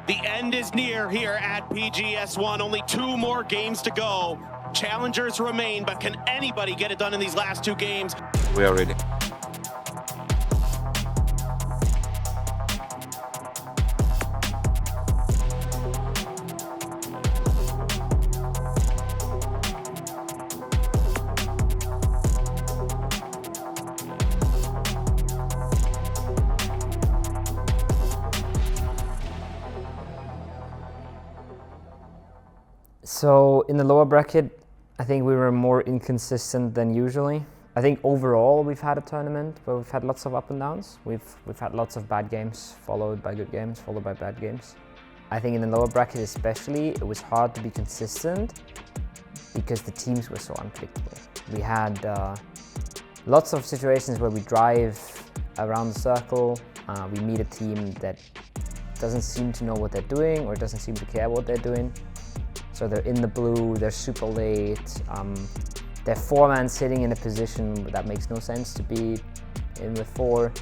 The end is near here at PGS1. Only 2 more games to go. Challengers remain, but can anybody get it done in these last 2 games? We are ready. So in the lower bracket, I think we were more inconsistent than usually. I think overall we've had a tournament where we've had lots of up and downs. We've had lots of bad games, followed by good games, followed by bad games. I think in the lower bracket especially, it was hard to be consistent because the teams were so unpredictable. We had lots of situations where we drive around the circle, we meet a team that doesn't seem to know what they're doing or doesn't seem to care what they're doing. So they're in the blue, they're super late, they're 4-man sitting in a position that makes no sense to be in with 4,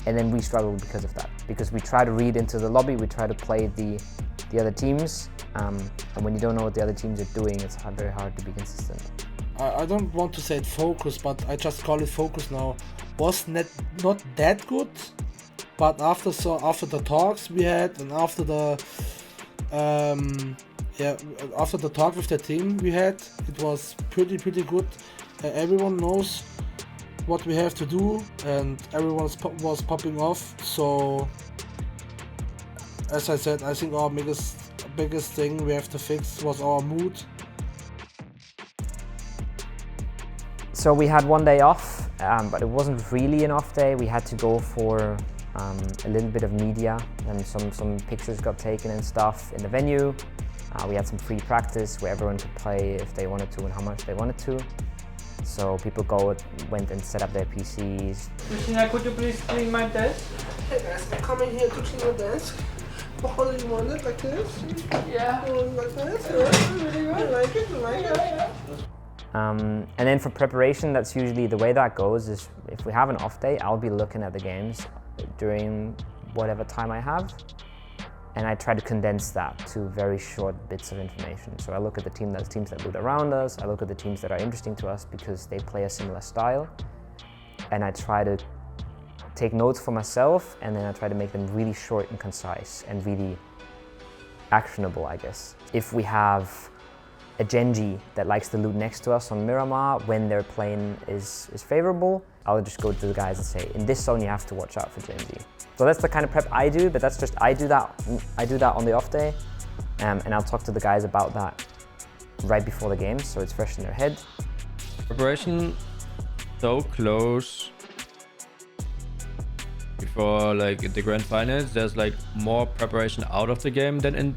and then we struggle because of that. Because we try to read into the lobby, we try to play the other teams, and when you don't know what the other teams are doing, it's very hard to be consistent. I don't want to say it focus, but I just call it focus now. Was not that good, but after the talks we had and after the after the talk with the team we had, it was pretty good. Everyone knows what we have to do and everyone was popping off. So as I said, I think our biggest thing we have to fix was our mood. So we had one day off, but it wasn't really an off day. We had to go for a little bit of media and some pictures got taken and stuff in the venue. We had some free practice where everyone could play if they wanted to and how much they wanted to. So people went and set up their PCs. Christina, could you please clean my desk? Hey guys, I'm coming here to clean your desk. How do you want it? Like this? Yeah. Like this? Yeah, really good. I like it, I like it. Yeah. And then for preparation, that's usually the way that goes is if we have an off day, I'll be looking at the games during whatever time I have. And I try to condense that to very short bits of information. So I look at the teams that loot around us, I look at the teams that are interesting to us because they play a similar style. And I try to take notes for myself, and then I try to make them really short and concise and really actionable, I guess. If we have a Genji that likes to loot next to us on Miramar when their plane is favorable, I'll just go to the guys and say, in this zone you have to watch out for Genji. So that's the kind of prep I do, but that's just, I do that on the off day, and I'll talk to the guys about that right before the game, so it's fresh in their head. Preparation so close before like the grand finals. There's like more preparation out of the game than in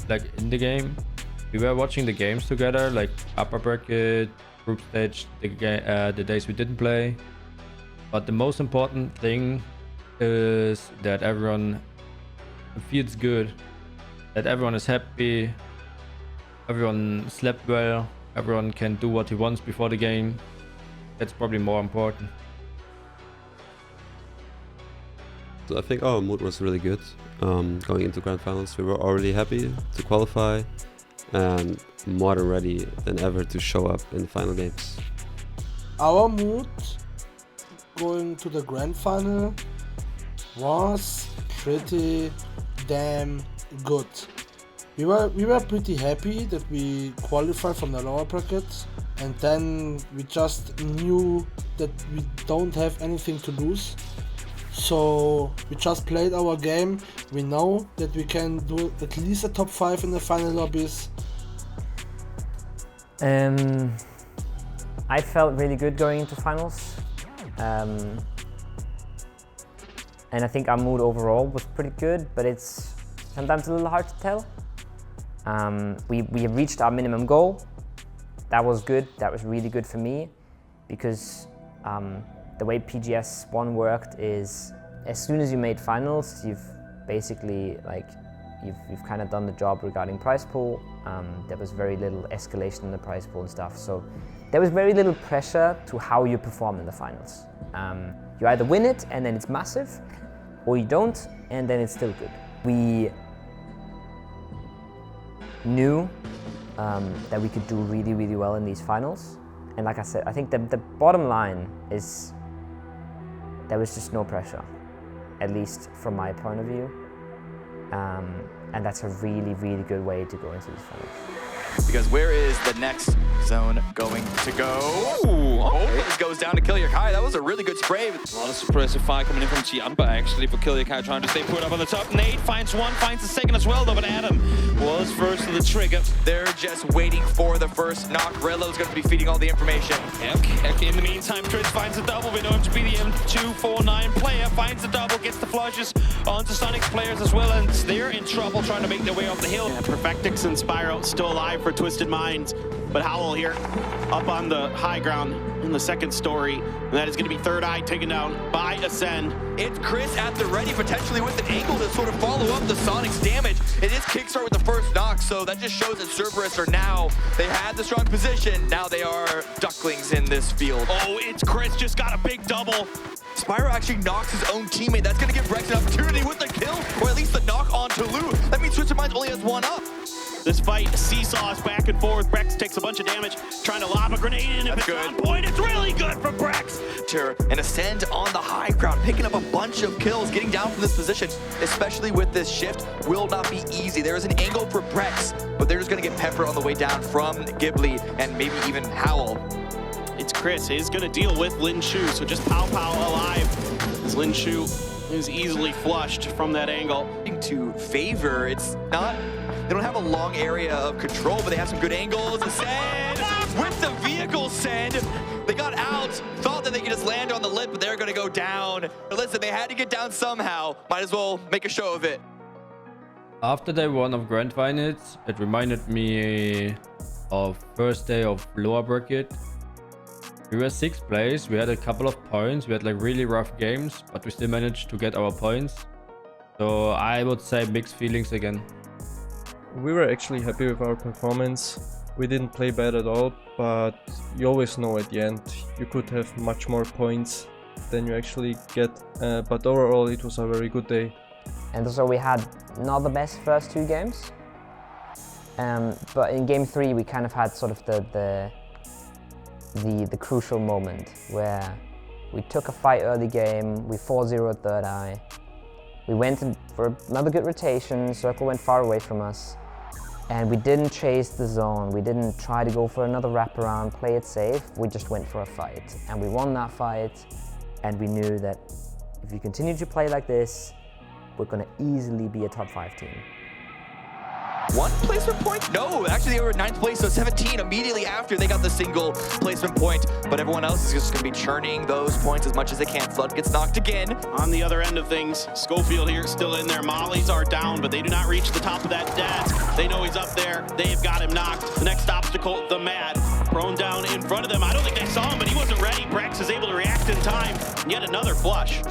the game. We were watching the games together, like upper bracket, group stage, the days we didn't play. But the most important thing is that everyone feels good, that everyone is happy, everyone slept well, everyone can do what he wants before the game. That's probably more important. So I think our mood was really good. Going into grand finals, we were already happy to qualify and more than ready than ever to show up in the final games. Our mood going to the grand final was pretty damn good. We were pretty happy that we qualified from the lower bracket, and then we just knew that we don't have anything to lose. So we just played our game. We know that we can do at least a top 5 in the final lobbies. I felt really good going into finals. And I think our mood overall was pretty good, but it's sometimes a little hard to tell. We reached our minimum goal. That was good. That was really good for me because the way PGS1 worked is as soon as you made finals, you've basically you've kind of done the job regarding prize pool. There was very little escalation in the prize pool and stuff. So there was very little pressure to how you perform in the finals. You either win it and then it's massive, or you don't and then it's still good. We knew that we could do really, really well in these finals. And like I said, I think the bottom line is there was just no pressure, at least from my point of view. And that's a really, really good way to go into these finals. Because where is the next zone going to go? This goes down to Kilyakai. That was a really good spray. A lot of suppressive fire coming in from Tianba actually for Kilyakai, trying to stay put up on the top. Nate finds one, finds the second as well though, but Adam was first to the trigger. They're just waiting for the first knock. Rello's going to be feeding all the information. Yep. In the meantime, Chris finds the double. We know him to be the M249 player. Finds the double, gets the flushes onto Sonic's players as well, and they're in trouble trying to make their way off the hill. Yeah, Perfectix and Spyro still alive for Twisted Minds, but Howl here up on the high ground in the second story, and that is going to be Third Eye taken down by Acend. It's Chris at the ready, potentially with an angle to sort of follow up the Sonic's damage. It is Kickstart with the first knock, so that just shows that Cerberus are now, they had the strong position, now they are ducklings in this field. Oh, it's Chris, just got a big double. Spyro actually knocks his own teammate. That's going to give Brex an opportunity with the kill, or at least the knock on Toulouse. That means Twisted Minds only has one up. This fight seesaws back and forth. Brex takes a bunch of damage, trying to lob a grenade in. If That's it's good. on point, it's really good for Brex. And Acend on the high ground, picking up a bunch of kills, getting down from this position, especially with this shift, will not be easy. There is an angle for Brex, but they're just going to get pepper on the way down from Ghibli and maybe even Howl. It's Chris. He's going to deal with Lin Shu, so just Pow Pow alive as Lin Shu is easily flushed from that angle. To favor, it's not, they don't have a long area of control, but they have some good angles. Acend with the vehicle send. They got out, thought that they could just land on the lip, but they're going to go down. But listen, they had to get down somehow. Might as well make a show of it. After day one of Grand Finals, it reminded me of first day of lower bracket. We were 6th place, we had a couple of points, we had like really rough games, but we still managed to get our points. So I would say mixed feelings again. We were actually happy with our performance. We didn't play bad at all, but you always know at the end you could have much more points than you actually get. But overall it was a very good day. And so we had not the best first 2 games, but in game 3 we kind of had sort of the crucial moment where we took a fight early game, we 4-0'd Third Eye, we went in for another good rotation, Circle went far away from us, and we didn't chase the zone, we didn't try to go for another wraparound, play it safe, we just went for a fight. And we won that fight, and we knew that if we continue to play like this, we're going to easily be a top 5 team. 1 placement point? No, actually they were 9th place, so 17 immediately after they got the single placement point. But everyone else is just going to be churning those points as much as they can. Flood gets knocked again. On the other end of things, Schofield here still in there. Mollies are down, but they do not reach the top of that desk. They know he's up there. They've got him knocked. The next obstacle, the Mad, prone down in front of them. I don't think they saw him, but he wasn't ready. Brex is able to react in time. Yet another flush.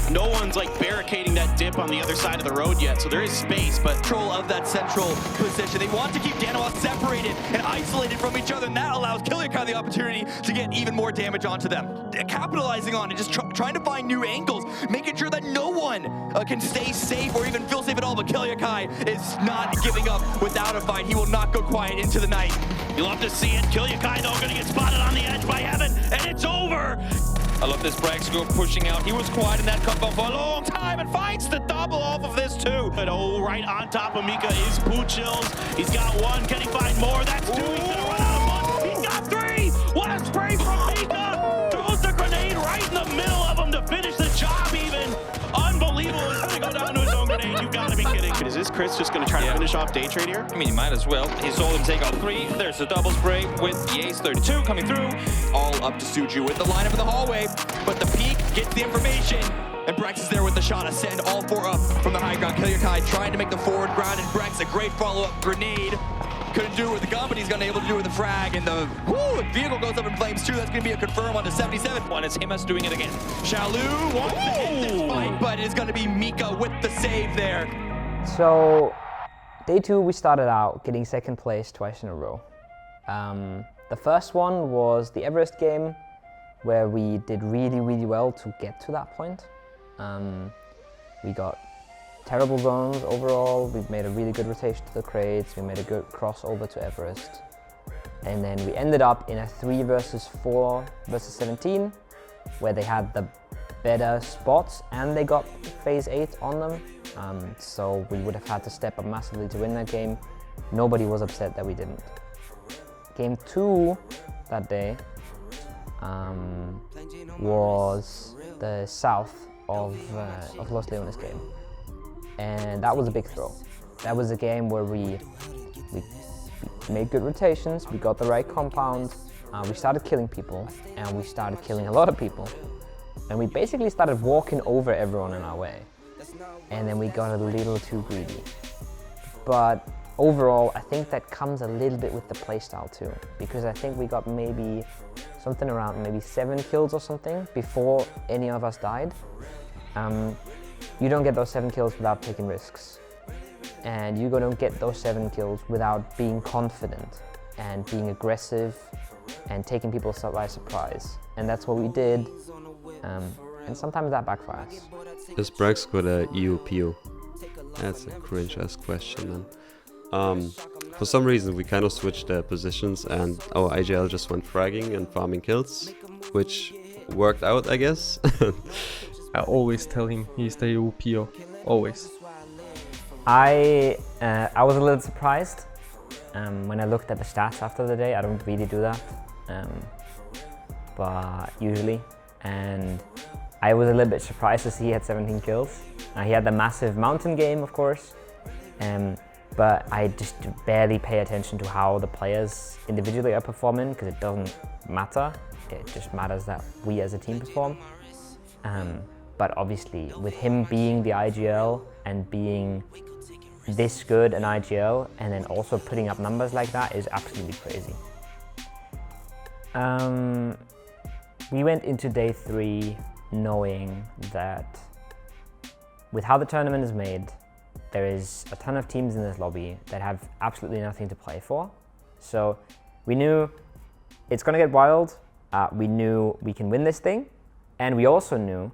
No one's like barricading that dip on the other side of the road yet, so there is space, but Control of that central position. They want to keep Danawa separated and isolated from each other, and that allows Kilyakai the opportunity to get even more damage onto them. They're capitalizing on it, just trying to find new angles, making sure that no one can stay safe or even feel safe at all, but Kilyakai is not giving up without a fight. He will not go quiet into the night. you'll love to see it. Kilyakai, though, gonna get spotted on the edge by Heaven, and it's over! I love this Brax go pushing out. He was quiet in that combo for a long time and finds the double off of this too. But oh, right on top of Mika is Poochills. He's got 1. Can he find more? That's 2. He's gonna run out of 1. He's got 3. What a spray from Mika! Throws the grenade right in the middle of him to finish the job even. Unbelievable. He's gonna go down to his own grenade. You gotta be kidding. Is this Chris just gonna try to finish off Day Trade here? I mean, he might as well. He saw him take out 3. There's a double spray with the Ace 32 coming through. All up to Suju with the lineup in the hallway, but the peak gets the information, and Brex is there with the shot. Acend all 4 up from the high ground. Kilyakai trying to make the forward ground, and Brex a great follow-up grenade. Couldn't do it with the gun, but he's gonna be able to do it with the frag, and the vehicle goes up in flames too. That's gonna be a confirm on the 77. One is Himas doing it again. Shalu wants to end this fight, but it's gonna be Mika with the save there. So, day 2 we started out getting 2nd place twice in a row. The first one was the Everest game, where we did really, really well to get to that point. We got terrible zones overall. We made a really good rotation to the crates. We made a good crossover to Everest. And then we ended up in a 3 versus 4 versus 17, where they had the better spots and they got phase 8 on them. So we would have had to step up massively to win that game. Nobody was upset that we didn't. Game 2 that day was the south of Los Leones game. And that was a big throw. That was a game where we made good rotations, we got the right compound, we started killing people, and we started killing a lot of people. And we basically started walking over everyone in our way. And then we got a little too greedy. But overall, I think that comes a little bit with the playstyle too, because I think we got maybe something around maybe 7 kills or something before any of us died. You don't get those 7 kills without taking risks. And you don't get those 7 kills without being confident and being aggressive and taking people by surprise. And that's what we did. And sometimes that backfires. Is Brax got a EUPU? That's a cringe-ass question, man. For some reason we kind of switched their positions and our IGL just went fragging and farming kills, which worked out, I guess. I always tell him he's the EUPO, always. I was a little surprised when I looked at the stats after the day. I don't really do that, but usually. And I was a little bit surprised to see he had 17 kills. He had the massive mountain game, of course, but I just barely pay attention to how the players individually are performing because it doesn't matter. It just matters that we as a team perform. But obviously, with him being the IGL and being this good an IGL and then also putting up numbers like that is absolutely crazy. We went into day 3 knowing that with how the tournament is made, there is a ton of teams in this lobby that have absolutely nothing to play for. So we knew it's gonna get wild. We knew we can win this thing. And we also knew,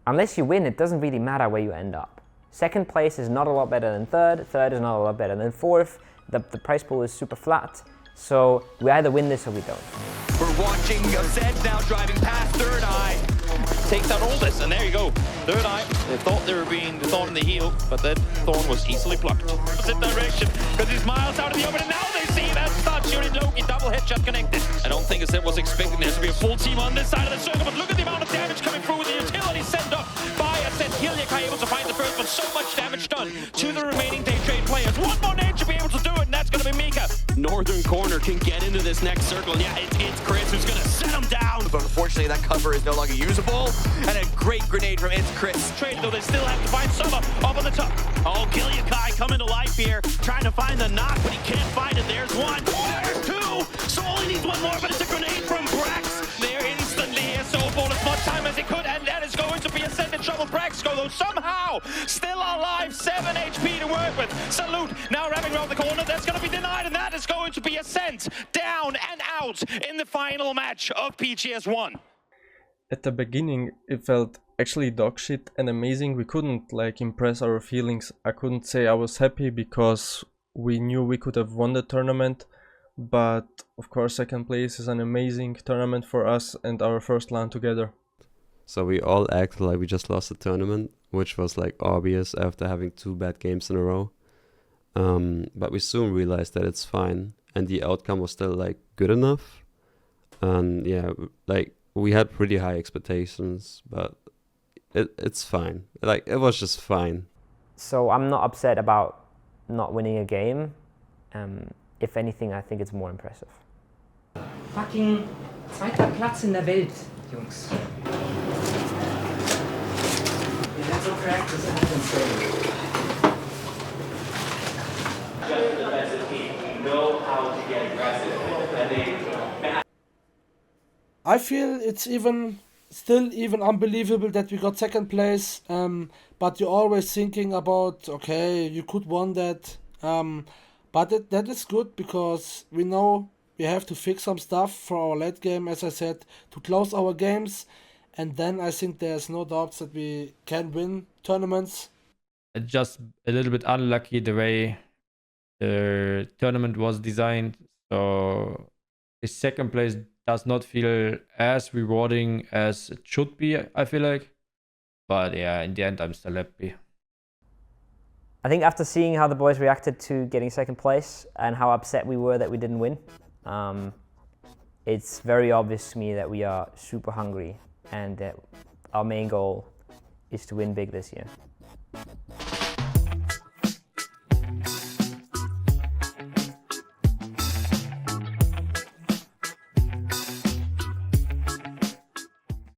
unless you win, it doesn't really matter where you end up. Second place is not a lot better than third. Third is not a lot better than fourth. The prize pool is super flat. So we either win this or we don't. We're watching Acend now driving past Third Eye. Takes out all this, and there you go. Third Eye, they thought they were being the thorn in the heel, but that thorn was easily plucked. Opposite direction, because he's miles out of the open, and now they see that start shooting Loki, double headshot connected. I don't think Acend was expecting there to be a full team on this side of the circle, but look at the amount of damage coming through with the utility sent up by Acend. Hilliak able to find the first, but so much damage done to the remaining day trade players. One more name to be able to do it, and that's going to be Mika. Northern corner can get into this next circle. Yeah, it's Chris who's gonna set him down. But unfortunately, that cover is no longer usable. And a great grenade from It's Chris. Trade, though, they still have to find Summer up on the top. Oh, Gilliakai coming to life here, trying to find the knock, but he can't find it. There's one, there's two. So all he needs one more, but it's a grenade from Brax. There instantly, here, so bought as much time as he could, and that is going to be Acend in trouble. Brax go, though, somehow still alive. 7 HP to work with. Salute now wrapping around the corner. That's going to be denied, and that is going to be Acend down and out in the final match of PGS1. At the beginning, it felt actually dog shit and amazing. We couldn't impress our feelings. I couldn't say I was happy because we knew we could have won the tournament. But of course, second place is an amazing tournament for us and our first LAN together. So we all acted like we just lost the tournament, which was obvious after having 2 bad games in a row. But we soon realized that it's fine, and the outcome was still good enough. And yeah, we had pretty high expectations, but it's fine. It was just fine. So I'm not upset about not winning a game. If anything, I think it's more impressive. Fucking zweiter Platz in der Welt, Jungs. Ihr seid so cracked, das ist insane. Just the defensive team know how to get aggressive, and they. I feel it's still even unbelievable that we got second place. But you're always thinking about, okay, you could won that. But that is good because we know we have to fix some stuff for our late game, as I said, to close our games. And then I think there's no doubts that we can win tournaments. Just a little bit unlucky the way the tournament was designed. So the second place does not feel as rewarding as it should be, I feel like. But yeah, in the end, I'm still happy. I think after seeing how the boys reacted to getting second place and how upset we were that we didn't win, it's very obvious to me that we are super hungry and that our main goal is to win big this year.